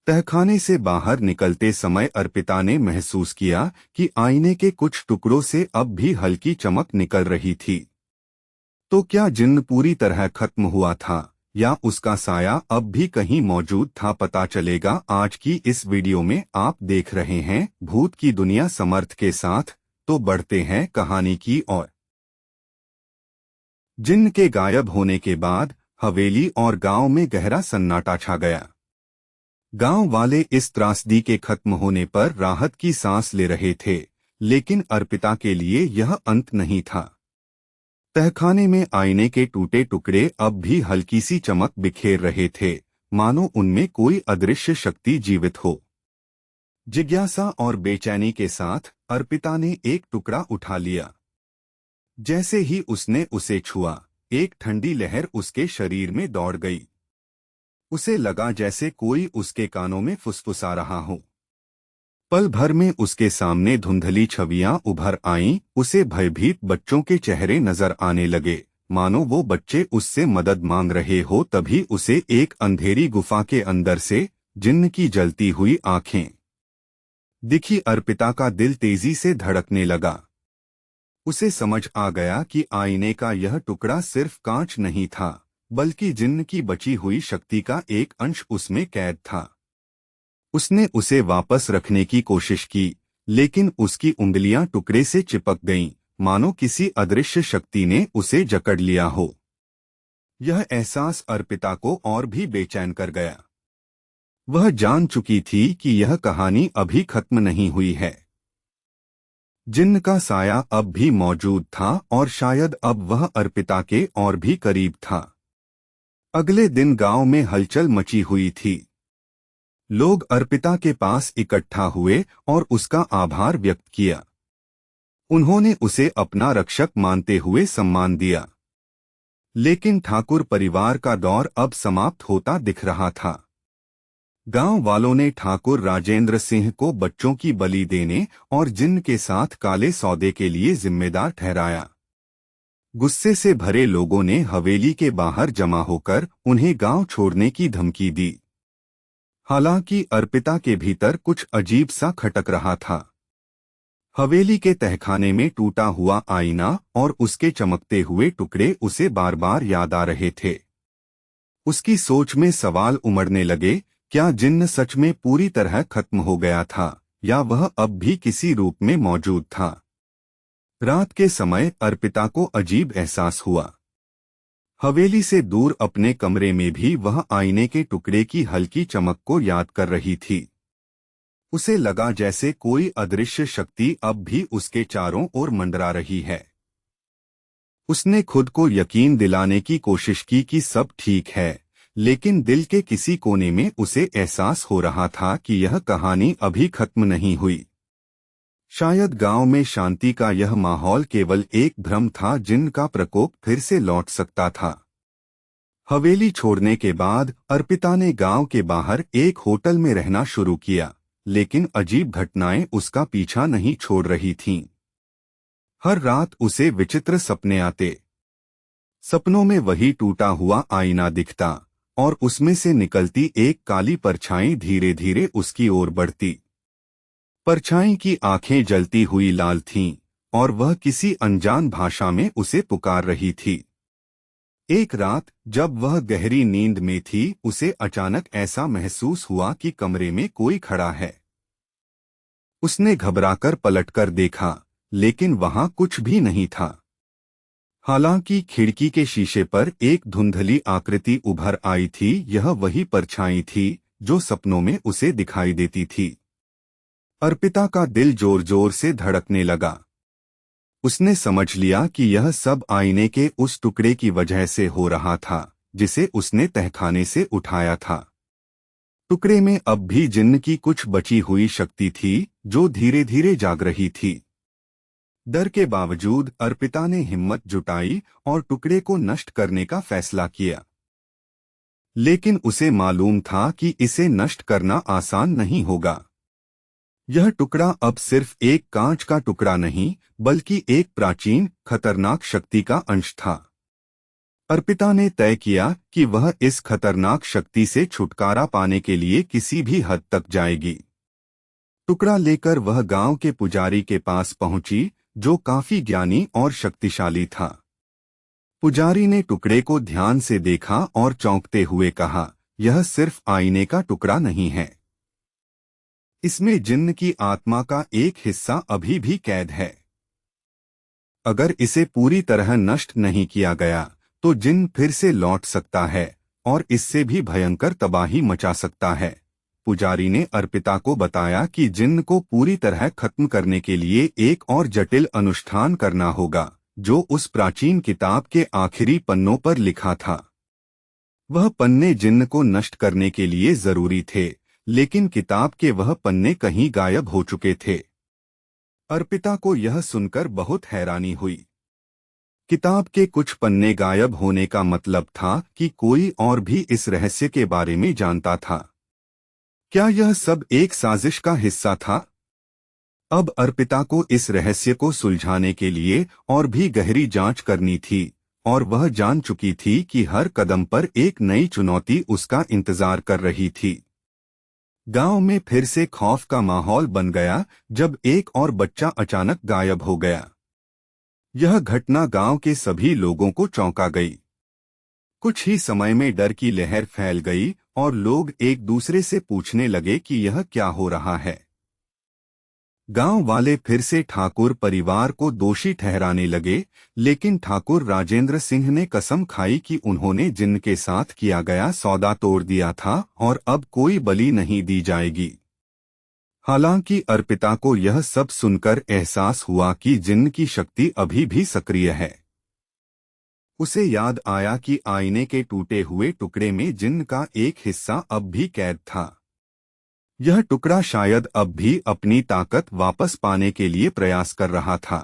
तहखाने से बाहर निकलते समय अर्पिता ने महसूस किया कि आईने के कुछ टुकड़ों से अब भी हल्की चमक निकल रही थी। तो क्या जिन्न पूरी तरह खत्म हुआ था या उसका साया अब भी कहीं मौजूद था? पता चलेगा आज की इस वीडियो में। आप देख रहे हैं भूत की दुनिया समर्थ के साथ। तो बढ़ते हैं कहानी की ओर। जिन्न के गायब होने के बाद हवेली और गांव में गहरा सन्नाटा छा गया। गांव वाले इस त्रासदी के खत्म होने पर राहत की सांस ले रहे थे, लेकिन अर्पिता के लिए यह अंत नहीं था। तहखाने में आईने के टूटे टुकड़े अब भी हल्की सी चमक बिखेर रहे थे, मानो उनमें कोई अदृश्य शक्ति जीवित हो। जिज्ञासा और बेचैनी के साथ अर्पिता ने एक टुकड़ा उठा लिया। जैसे ही उसने उसे छुआ, एक ठंडी लहर उसके शरीर में दौड़ गई। उसे लगा जैसे कोई उसके कानों में फुसफुसा रहा हो। पल भर में उसके सामने धुंधली छवियां उभर आईं। उसे भयभीत बच्चों के चेहरे नजर आने लगे, मानो वो बच्चे उससे मदद मांग रहे हो। तभी उसे एक अंधेरी गुफा के अंदर से जिन्न की जलती हुई आंखें दिखी। अर्पिता का दिल तेजी से धड़कने लगा। उसे समझ आ गया कि आईने का यह टुकड़ा सिर्फ कांच नहीं था, बल्कि जिन्न की बची हुई शक्ति का एक अंश उसमें कैद था। उसने उसे वापस रखने की कोशिश की, लेकिन उसकी उंगलियां टुकड़े से चिपक गईं, मानो किसी अदृश्य शक्ति ने उसे जकड़ लिया हो। यह एहसास अर्पिता को और भी बेचैन कर गया। वह जान चुकी थी कि यह कहानी अभी खत्म नहीं हुई है। जिन्न का साया अब भी मौजूद था और शायद अब वह अर्पिता के और भी करीब था। अगले दिन गांव में हलचल मची हुई थी। लोग अर्पिता के पास इकट्ठा हुए और उसका आभार व्यक्त किया। उन्होंने उसे अपना रक्षक मानते हुए सम्मान दिया। लेकिन ठाकुर परिवार का दौर अब समाप्त होता दिख रहा था। गांव वालों ने ठाकुर राजेंद्र सिंह को बच्चों की बलि देने और जिन्न के साथ काले सौदे के लिए जिम्मेदार ठहराया। गुस्से से भरे लोगों ने हवेली के बाहर जमा होकर उन्हें गांव छोड़ने की धमकी दी। हालांकि अर्पिता के भीतर कुछ अजीब सा खटक रहा था। हवेली के तहखाने में टूटा हुआ आईना और उसके चमकते हुए टुकड़े उसे बार बार याद आ रहे थे। उसकी सोच में सवाल उमड़ने लगे, क्या जिन्न सच में पूरी तरह खत्म हो गया था या वह अब भी किसी रूप में मौजूद था? रात के समय अर्पिता को अजीब एहसास हुआ। हवेली से दूर अपने कमरे में भी वह आईने के टुकड़े की हल्की चमक को याद कर रही थी। उसे लगा जैसे कोई अदृश्य शक्ति अब भी उसके चारों ओर मंडरा रही है। उसने खुद को यकीन दिलाने की कोशिश की कि सब ठीक है, लेकिन दिल के किसी कोने में उसे एहसास हो रहा था कि यह कहानी अभी खत्म नहीं हुई। शायद गांव में शांति का यह माहौल केवल एक भ्रम था। जिन्न का प्रकोप फिर से लौट सकता था। हवेली छोड़ने के बाद अर्पिता ने गांव के बाहर एक होटल में रहना शुरू किया, लेकिन अजीब घटनाएं उसका पीछा नहीं छोड़ रही थीं। हर रात उसे विचित्र सपने आते। सपनों में वही टूटा हुआ आईना दिखता और उसमें से निकलती एक काली परछाई धीरे धीरे उसकी ओर बढ़ती। परछाई की आंखें जलती हुई लाल थीं और वह किसी अनजान भाषा में उसे पुकार रही थी। एक रात जब वह गहरी नींद में थी, उसे अचानक ऐसा महसूस हुआ कि कमरे में कोई खड़ा है। उसने घबराकर पलटकर देखा, लेकिन वहां कुछ भी नहीं था। हालांकि खिड़की के शीशे पर एक धुंधली आकृति उभर आई थी। यह वही परछाई थी जो सपनों में उसे दिखाई देती थी। अर्पिता का दिल जोर जोर से धड़कने लगा। उसने समझ लिया कि यह सब आईने के उस टुकड़े की वजह से हो रहा था जिसे उसने तहखाने से उठाया था। टुकड़े में अब भी जिन्न की कुछ बची हुई शक्ति थी जो धीरे धीरे जाग रही थी। डर के बावजूद अर्पिता ने हिम्मत जुटाई और टुकड़े को नष्ट करने का फैसला किया। लेकिन उसे मालूम था कि इसे नष्ट करना आसान नहीं होगा। यह टुकड़ा अब सिर्फ एक कांच का टुकड़ा नहीं, बल्कि एक प्राचीन खतरनाक शक्ति का अंश था। अर्पिता ने तय किया कि वह इस खतरनाक शक्ति से छुटकारा पाने के लिए किसी भी हद तक जाएगी। टुकड़ा लेकर वह गांव के पुजारी के पास पहुंची, जो काफी ज्ञानी और शक्तिशाली था। पुजारी ने टुकड़े को ध्यान से देखा और चौंकते हुए कहा, यह सिर्फ आईने का टुकड़ा नहीं है। इसमें जिन्न की आत्मा का एक हिस्सा अभी भी कैद है। अगर इसे पूरी तरह नष्ट नहीं किया गया तो जिन्न फिर से लौट सकता है और इससे भी भयंकर तबाही मचा सकता है। पुजारी ने अर्पिता को बताया कि जिन्न को पूरी तरह खत्म करने के लिए एक और जटिल अनुष्ठान करना होगा, जो उस प्राचीन किताब के आखिरी पन्नों पर लिखा था। वह पन्ने जिन्न को नष्ट करने के लिए जरूरी थे, लेकिन किताब के वह पन्ने कहीं गायब हो चुके थे। अर्पिता को यह सुनकर बहुत हैरानी हुई। किताब के कुछ पन्ने गायब होने का मतलब था कि कोई और भी इस रहस्य के बारे में जानता था। क्या यह सब एक साजिश का हिस्सा था? अब अर्पिता को इस रहस्य को सुलझाने के लिए और भी गहरी जांच करनी थी, और वह जान चुकी थी कि हर कदम पर एक नई चुनौती उसका इंतजार कर रही थी। गांव में फिर से खौफ का माहौल बन गया जब एक और बच्चा अचानक गायब हो गया। यह घटना गांव के सभी लोगों को चौंका गई। कुछ ही समय में डर की लहर फैल गई और लोग एक दूसरे से पूछने लगे कि यह क्या हो रहा है। गांव वाले फिर से ठाकुर परिवार को दोषी ठहराने लगे, लेकिन ठाकुर राजेंद्र सिंह ने कसम खाई कि उन्होंने जिन्न के साथ किया गया सौदा तोड़ दिया था और अब कोई बलि नहीं दी जाएगी। हालांकि अर्पिता को यह सब सुनकर एहसास हुआ कि जिन्न की शक्ति अभी भी सक्रिय है। उसे याद आया कि आईने के टूटे हुए टुकड़े में जिन्न का एक हिस्सा अब भी कैद था। यह टुकड़ा शायद अब भी अपनी ताकत वापस पाने के लिए प्रयास कर रहा था।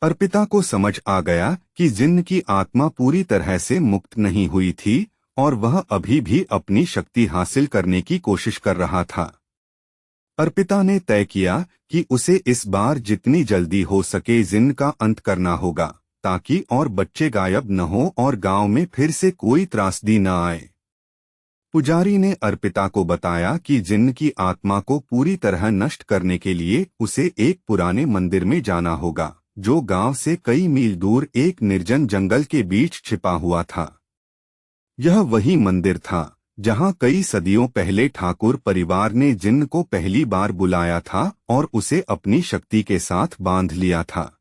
अर्पिता को समझ आ गया कि जिन्न की आत्मा पूरी तरह से मुक्त नहीं हुई थी और वह अभी भी अपनी शक्ति हासिल करने की कोशिश कर रहा था। अर्पिता ने तय किया कि उसे इस बार जितनी जल्दी हो सके जिन्न का अंत करना होगा, ताकि और बच्चे गायब न हो और गांव में फिर से कोई त्रासदी न आए। पुजारी ने अर्पिता को बताया कि जिन्न की आत्मा को पूरी तरह नष्ट करने के लिए उसे एक पुराने मंदिर में जाना होगा, जो गांव से कई मील दूर एक निर्जन जंगल के बीच छिपा हुआ था। यह वही मंदिर था जहां कई सदियों पहले ठाकुर परिवार ने जिन्न को पहली बार बुलाया था और उसे अपनी शक्ति के साथ बांध लिया था।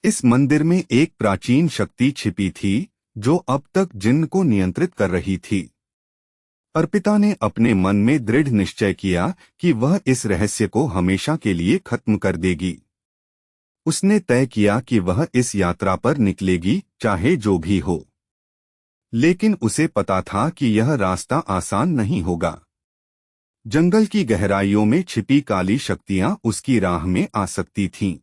इस मंदिर में एक प्राचीन शक्ति छिपी थी जो अब तक जिन्न को नियंत्रित कर रही थी। अर्पिता ने अपने मन में दृढ़ निश्चय किया कि वह इस रहस्य को हमेशा के लिए खत्म कर देगी। उसने तय किया कि वह इस यात्रा पर निकलेगी, चाहे जो भी हो। लेकिन उसे पता था कि यह रास्ता आसान नहीं होगा। जंगल की गहराइयों में छिपी काली शक्तियां उसकी राह में आ सकती थीं।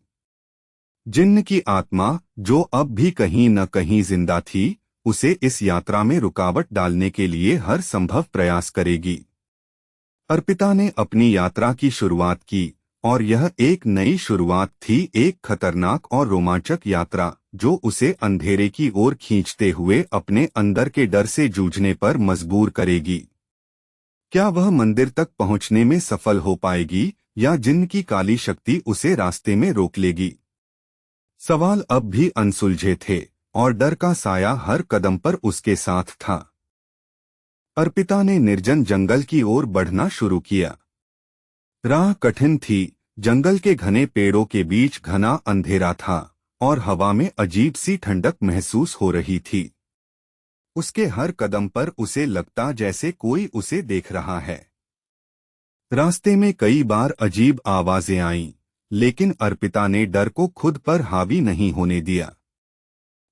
जिन्न की आत्मा, जो अब भी कहीं न कहीं जिंदा थी, उसे इस यात्रा में रुकावट डालने के लिए हर संभव प्रयास करेगी। अर्पिता ने अपनी यात्रा की शुरुआत की, और यह एक नई शुरुआत थी, एक खतरनाक और रोमांचक यात्रा जो उसे अंधेरे की ओर खींचते हुए अपने अंदर के डर से जूझने पर मजबूर करेगी। क्या वह मंदिर तक पहुंचने में सफल हो पाएगी या जिन्न की काली शक्ति उसे रास्ते में रोक लेगी? सवाल अब भी अनसुलझे थे और डर का साया हर कदम पर उसके साथ था। अर्पिता ने निर्जन जंगल की ओर बढ़ना शुरू किया। राह कठिन थी, जंगल के घने पेड़ों के बीच घना अंधेरा था और हवा में अजीब सी ठंडक महसूस हो रही थी। उसके हर कदम पर उसे लगता जैसे कोई उसे देख रहा है। रास्ते में कई बार अजीब आवाजें आईं, लेकिन अर्पिता ने डर को खुद पर हावी नहीं होने दिया।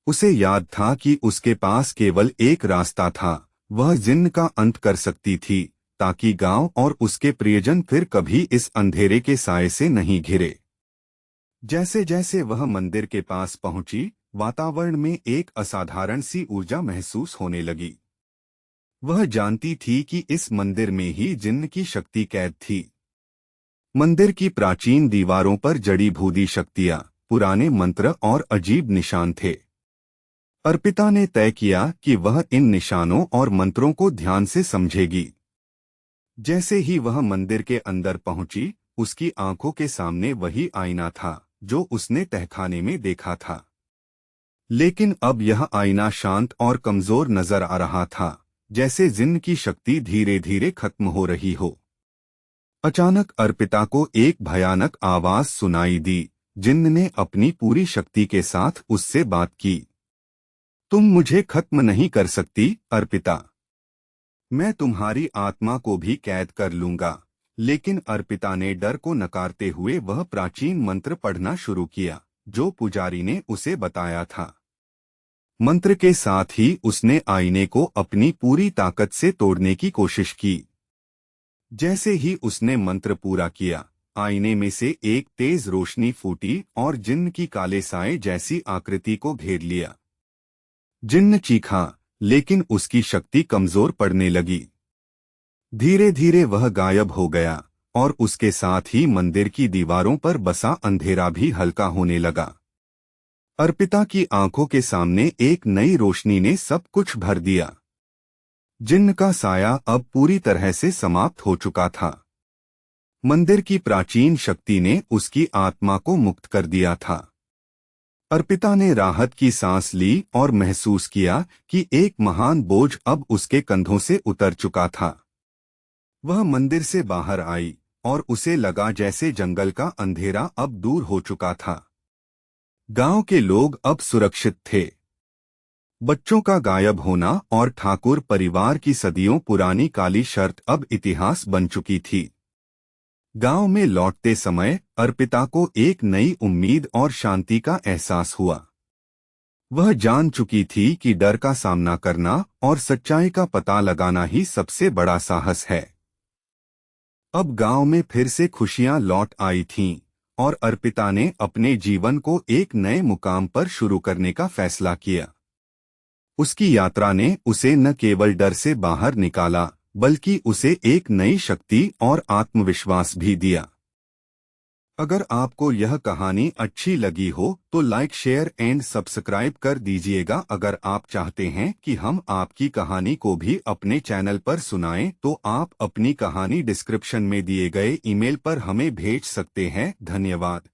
उसे याद था कि उसके पास केवल एक रास्ता था, वह जिन्न का अंत कर सकती थी, ताकि गांव और उसके प्रियजन फिर कभी इस अंधेरे के साए से नहीं घिरे। जैसे जैसे वह मंदिर के पास पहुंची, वातावरण में एक असाधारण सी ऊर्जा महसूस होने लगी। वह जानती थी कि इस मंदिर में ही जिन्न की शक्ति कैद थी। मंदिर की प्राचीन दीवारों पर जड़ी बूटी शक्तियां, पुराने मंत्र और अजीब निशान थे। अर्पिता ने तय किया कि वह इन निशानों और मंत्रों को ध्यान से समझेगी। जैसे ही वह मंदिर के अंदर पहुंची, उसकी आंखों के सामने वही आईना था जो उसने तहखाने में देखा था। लेकिन अब यह आईना शांत और कमजोर नजर आ रहा था, जैसे जिन्न की शक्ति धीरे धीरे खत्म हो रही हो। अचानक अर्पिता को एक भयानक आवाज सुनाई दी। जिन्न ने अपनी पूरी शक्ति के साथ उससे बात की। तुम मुझे खत्म नहीं कर सकती, अर्पिता। मैं तुम्हारी आत्मा को भी कैद कर लूंगा। लेकिन अर्पिता ने डर को नकारते हुए वह प्राचीन मंत्र पढ़ना शुरू किया, जो पुजारी ने उसे बताया था। मंत्र के साथ ही उसने आईने को अपनी पूरी ताकत से तोड़ने की कोशिश की। जैसे ही उसने मंत्र पूरा किया, आईने में से एक तेज रोशनी फूटी और जिन्न की काले साए जैसी आकृति को घेर लिया। जिन्न चीखा, लेकिन उसकी शक्ति कमजोर पड़ने लगी। धीरे धीरे वह गायब हो गया और उसके साथ ही मंदिर की दीवारों पर बसा अंधेरा भी हल्का होने लगा। अर्पिता की आंखों के सामने एक नई रोशनी ने सब कुछ भर दिया। जिन्न का साया अब पूरी तरह से समाप्त हो चुका था। मंदिर की प्राचीन शक्ति ने उसकी आत्मा को मुक्त कर दिया था। अर्पिता ने राहत की सांस ली और महसूस किया कि एक महान बोझ अब उसके कंधों से उतर चुका था। वह मंदिर से बाहर आई और उसे लगा जैसे जंगल का अंधेरा अब दूर हो चुका था। गांव के लोग अब सुरक्षित थे। बच्चों का गायब होना और ठाकुर परिवार की सदियों पुरानी काली शर्त अब इतिहास बन चुकी थी। गांव में लौटते समय अर्पिता को एक नई उम्मीद और शांति का एहसास हुआ। वह जान चुकी थी कि डर का सामना करना और सच्चाई का पता लगाना ही सबसे बड़ा साहस है। अब गांव में फिर से खुशियां लौट आई थीं और अर्पिता ने अपने जीवन को एक नए मुकाम पर शुरू करने का फैसला किया। उसकी यात्रा ने उसे न केवल डर से बाहर निकाला, बल्कि उसे एक नई शक्ति और आत्मविश्वास भी दिया। अगर आपको यह कहानी अच्छी लगी हो तो लाइक, शेयर एंड सब्सक्राइब कर दीजिएगा। अगर आप चाहते हैं कि हम आपकी कहानी को भी अपने चैनल पर सुनाएं तो आप अपनी कहानी डिस्क्रिप्शन में दिए गए ईमेल पर हमें भेज सकते हैं। धन्यवाद।